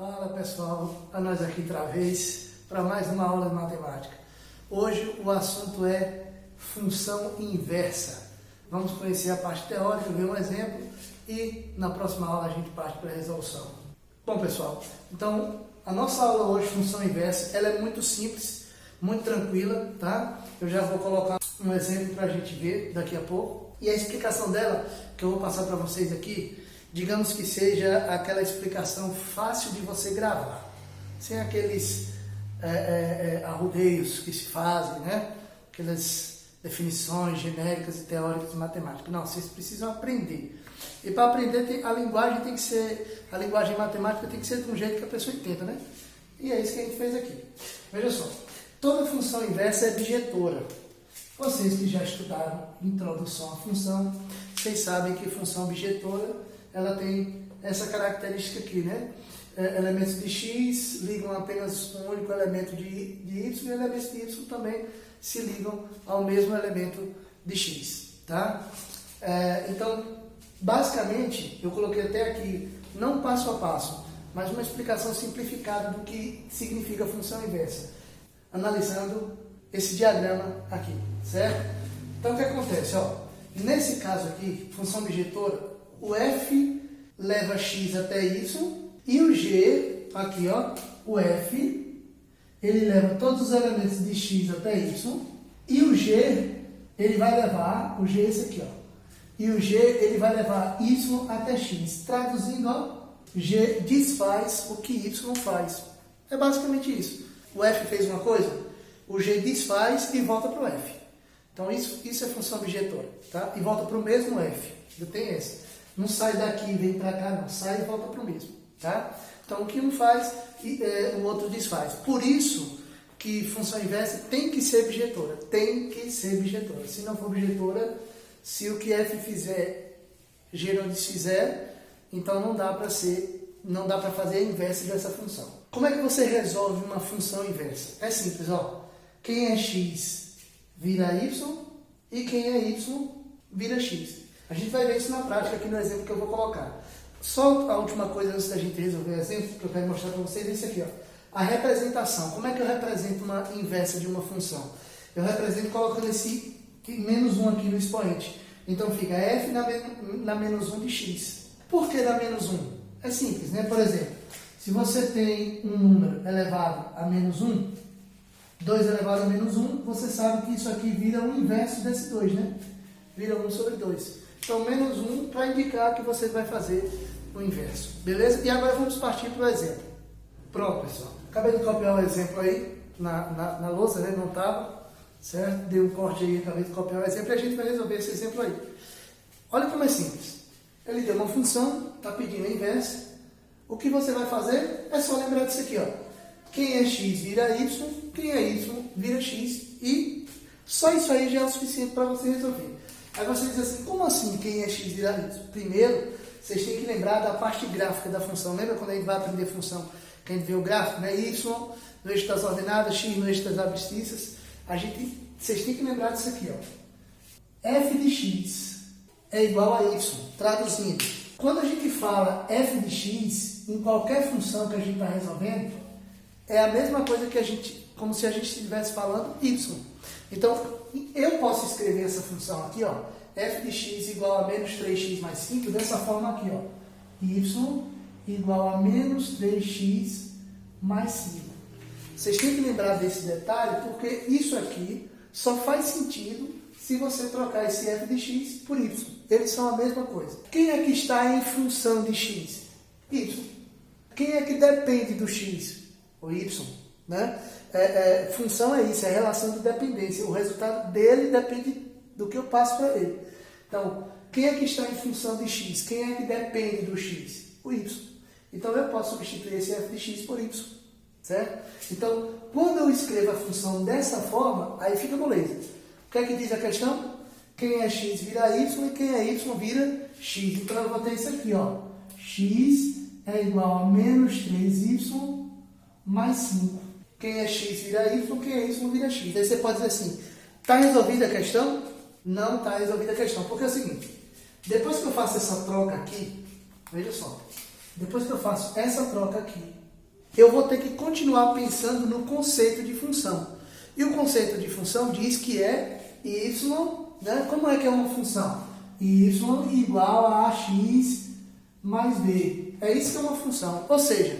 Fala pessoal, a nós aqui outra vez para mais uma aula de matemática. Hoje o assunto é função inversa. Vamos conhecer a parte teórica, ver um exemplo e na próxima aula a gente parte para a resolução. Bom pessoal, então a nossa aula hoje, função inversa, ela é muito simples, muito tranquila, tá? Eu já vou colocar um exemplo para a gente ver daqui a pouco. E a explicação dela, que eu vou passar para vocês aqui, digamos que seja aquela explicação fácil de você gravar, sem aqueles arrudeios que se fazem, né? Aquelas definições genéricas e teóricas de matemática. Não, vocês precisam aprender. E para aprender, a linguagem matemática tem que ser de um jeito que a pessoa entenda, né? E é isso que a gente fez aqui. Veja só, toda função inversa é bijetora. Vocês que já estudaram introdução à função, vocês sabem que função bijetora ela tem essa característica aqui, né? Elementos de x ligam apenas um único elemento de y e elementos de y também se ligam ao mesmo elemento de x, tá? Então, basicamente, eu coloquei até aqui, não passo a passo, mas uma explicação simplificada do que significa função inversa, analisando esse diagrama aqui, certo? Então, o que acontece? Ó, nesse caso aqui, função bijetora, o f leva x até y e o g, aqui ó, o f, ele leva todos os elementos de x até y e o g, ele vai levar, o g é esse aqui ó, e o g ele vai levar y até x, traduzindo ó, g desfaz o que y faz. É basicamente isso. O f fez uma coisa, o g desfaz e volta para o f. Então isso é função bijetora, tá? E volta para o mesmo f. Eu tenho esse. Não sai daqui e vem para cá, não. Sai e volta para o mesmo, tá? Então, o que um faz, o outro desfaz. Por isso que função inversa tem que ser bijetora. Tem que ser bijetora. Se não for bijetora, se o que f fizer, g não desfizer, então não dá para fazer a inversa dessa função. Como é que você resolve uma função inversa? É simples, ó. Quem é x vira y e quem é y vira x. A gente vai ver isso na prática aqui no exemplo que eu vou colocar. Só a última coisa antes da gente resolver o exemplo, que eu quero mostrar para vocês, é isso aqui, ó. A representação. Como é que eu represento uma inversa de uma função? Eu represento colocando esse menos 1 aqui no expoente. Então fica f na menos 1 de x. Por que na menos 1? É simples, né? Por exemplo, se você tem um número elevado a menos 1, 2 elevado a menos 1, você sabe que isso aqui vira o inverso desse 2, né? Vira 1 sobre 2. Então, menos 1 para indicar que você vai fazer o inverso. Beleza? E agora vamos partir para o exemplo. Pronto, pessoal. Acabei de copiar o exemplo aí na lousa, né? Não estava, certo? Dei um corte aí, acabei de copiar o exemplo e a gente vai resolver esse exemplo aí. Olha como é simples. Ele deu uma função, está pedindo a inversa. O que você vai fazer é só lembrar disso aqui, ó. Quem é x vira y, quem é y vira x e só isso aí já é o suficiente para você resolver. Aí você diz assim, como assim quem é x vira y? Primeiro, vocês têm que lembrar da parte gráfica da função. Lembra quando a gente vai aprender função, que a gente vê o gráfico, né? Y no eixo das ordenadas, x no eixo das abscissas. Vocês têm que lembrar disso aqui, ó. F de x é igual a y. Traduzindo, quando a gente fala f de x, em qualquer função que a gente está resolvendo, é a mesma coisa que como se a gente estivesse falando y. Então, eu posso escrever essa função aqui, ó, f de x igual a menos 3x mais 5, dessa forma aqui, ó, y igual a menos 3x mais 5. Vocês têm que lembrar desse detalhe, porque isso aqui só faz sentido se você trocar esse f de x por y. Eles são a mesma coisa. Quem é que está em função de x? Y. Quem é que depende do x? O y, né? Função é isso, é a relação de dependência. O resultado dele depende do que eu passo para ele. Então, quem é que está em função de x? Quem é que depende do x? O y. Então, eu posso substituir esse f de x por y. Certo? Então, quando eu escrevo a função dessa forma, aí fica moleza. O que é que diz a questão? Quem é x vira y e quem é y vira x. Então, eu vou ter isso aqui, ó. X é igual a menos 3y mais 5. Quem é x vira y, quem é y vira x. Aí você pode dizer assim, está resolvida a questão? Não está resolvida a questão. Porque é o seguinte, depois que eu faço essa troca aqui, veja só, depois que eu faço essa troca aqui, eu vou ter que continuar pensando no conceito de função. E o conceito de função diz que é y, né? Como é que é uma função? Y igual a x mais b. É isso que é uma função. Ou seja,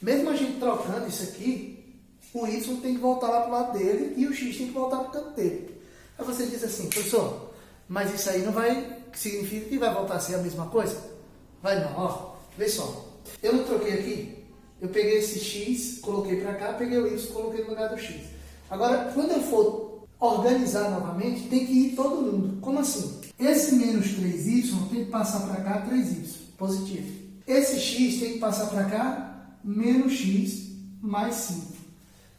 mesmo a gente trocando isso aqui, o y tem que voltar lá para o lado dele e o x tem que voltar para o canto dele. Aí você diz assim, professor, mas isso aí não vai, significa que vai voltar a ser a mesma coisa? Vai não, ó, vê só. Eu não troquei aqui, eu peguei esse x, coloquei para cá, peguei o y, coloquei no lugar do x. Agora, quando eu for organizar novamente, tem que ir todo mundo. Como assim? Esse menos 3y tem que passar para cá 3y, positivo. Esse x tem que passar para cá, menos x mais 5.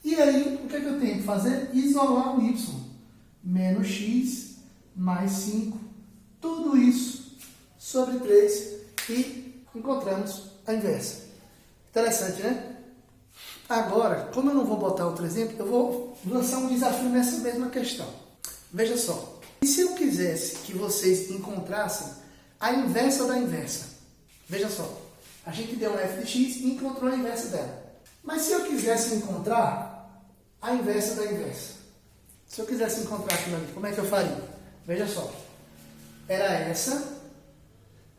E aí, o que é que eu tenho que fazer? Isolar o y. Menos x mais 5. Tudo isso sobre 3 e encontramos a inversa. Interessante, né? Agora, como eu não vou botar outro exemplo, eu vou lançar um desafio nessa mesma questão. Veja só. E se eu quisesse que vocês encontrassem a inversa da inversa? Veja só. A gente deu um f de x e encontrou a inversa dela. Mas se eu quisesse encontrar a inversa da inversa? Se eu quisesse encontrar aquilo ali, como é que eu faria? Veja só. Era essa,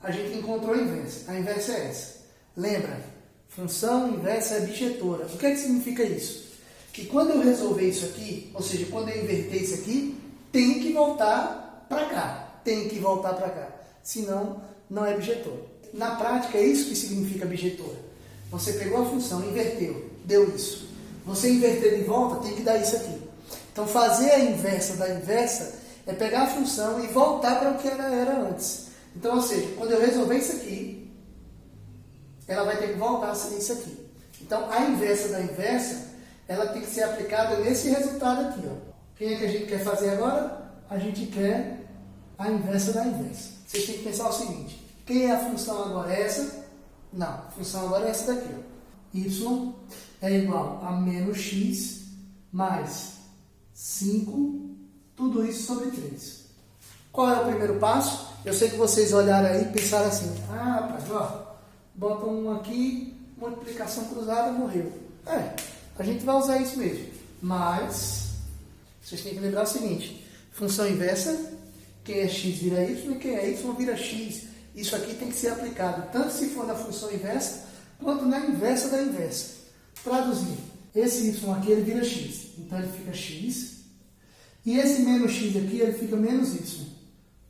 a gente encontrou a inversa. A inversa é essa. Lembra? Função inversa é bijetora. O que é que significa isso? Que quando eu resolver isso aqui, ou seja, quando eu inverter isso aqui, tem que voltar para cá. Tem que voltar para cá. Senão, não é bijetora. Na prática, é isso que significa bijetora. Você pegou a função, inverteu, deu isso. Você inverter de volta, tem que dar isso aqui. Então, fazer a inversa da inversa é pegar a função e voltar para o que ela era antes. Então, ou seja, quando eu resolver isso aqui, ela vai ter que voltar a ser isso aqui. Então, a inversa da inversa, ela tem que ser aplicada nesse resultado aqui. Ó. Quem é que a gente quer fazer agora? A gente quer a inversa da inversa. Vocês têm que pensar o seguinte. Quem é a função agora? É essa? Não. A função agora é essa daqui. Ó. Y é igual a menos x mais 5, tudo isso sobre 3. Qual é o primeiro passo? Eu sei que vocês olharam aí e pensaram assim, rapaz, ó, bota um aqui, multiplicação cruzada, morreu. A gente vai usar isso mesmo. Mas, vocês têm que lembrar o seguinte, função inversa, quem é x vira y e quem é y vira x. Isso aqui tem que ser aplicado tanto se for na função inversa, quanto na inversa da inversa. Traduzindo, esse y aqui ele vira x, então ele fica x, e esse menos x aqui ele fica menos y.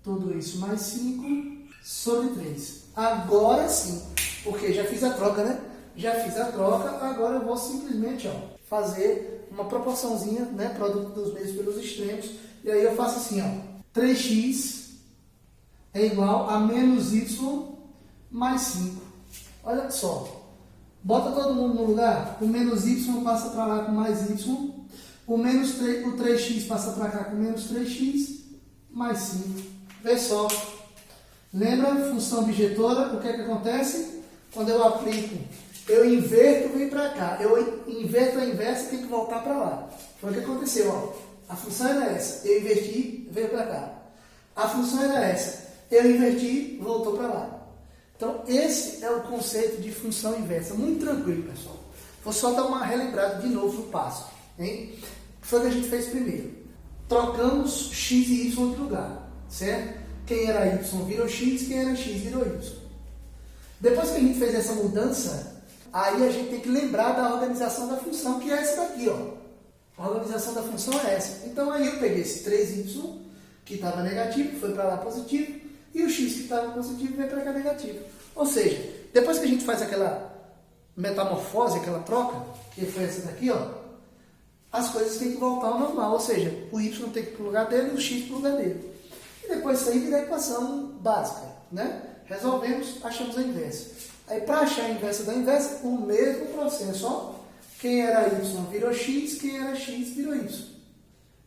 Tudo isso mais 5 sobre 3. Agora sim, porque já fiz a troca, né? Já fiz a troca, agora eu vou simplesmente fazer uma proporçãozinha, né? Produto dos meios pelos extremos, e aí eu faço assim, 3x é igual a menos y mais 5. Olha só. Bota todo mundo no lugar. O menos y passa para lá com mais y. O 3x passa para cá com menos 3x mais 5. Vê só. Lembra? Função bijetora. O que é que acontece? Quando eu aplico, eu inverto, vem para cá. Eu inverto a inversa, tem que voltar para lá. Foi o que aconteceu. A função era essa. Eu inverti, veio para cá. A função era essa. Eu inverti, voltou para lá. Então, esse é o conceito de função inversa. Muito tranquilo, pessoal. Vou só dar uma relembrada de novo no passo. Hein? O que foi que a gente fez primeiro? Trocamos x e y de lugar. Certo? Quem era y virou x, quem era x virou y. Depois que a gente fez essa mudança, aí a gente tem que lembrar da organização da função, que é essa daqui. A organização da função é essa. Então, aí eu peguei esse 3y, que estava negativo, foi para lá positivo, e o x que estava positivo veio para cá negativo. Ou seja, depois que a gente faz aquela metamorfose, aquela troca, que foi essa daqui, as coisas têm que voltar ao normal. Ou seja, o y tem que ir para o lugar dele e o x para o lugar dele. E depois isso aí vira a equação básica, né? Resolvemos, achamos a inversa. Aí para achar a inversa da inversa, o mesmo processo, Quem era y virou x, quem era x virou y.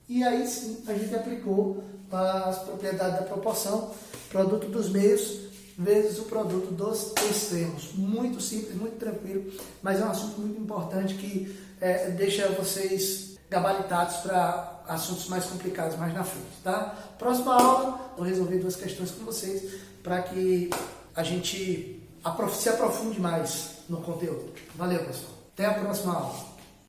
E aí sim, a gente aplicou para as propriedades da proporção, produto dos meios vezes o produto dos extremos. Muito simples, muito tranquilo, mas é um assunto muito importante que deixa vocês gabaritados para assuntos mais complicados mais na frente, tá? Próxima aula, vou resolver 2 questões com vocês para que a gente se aprofunde mais no conteúdo. Valeu, pessoal! Até a próxima aula.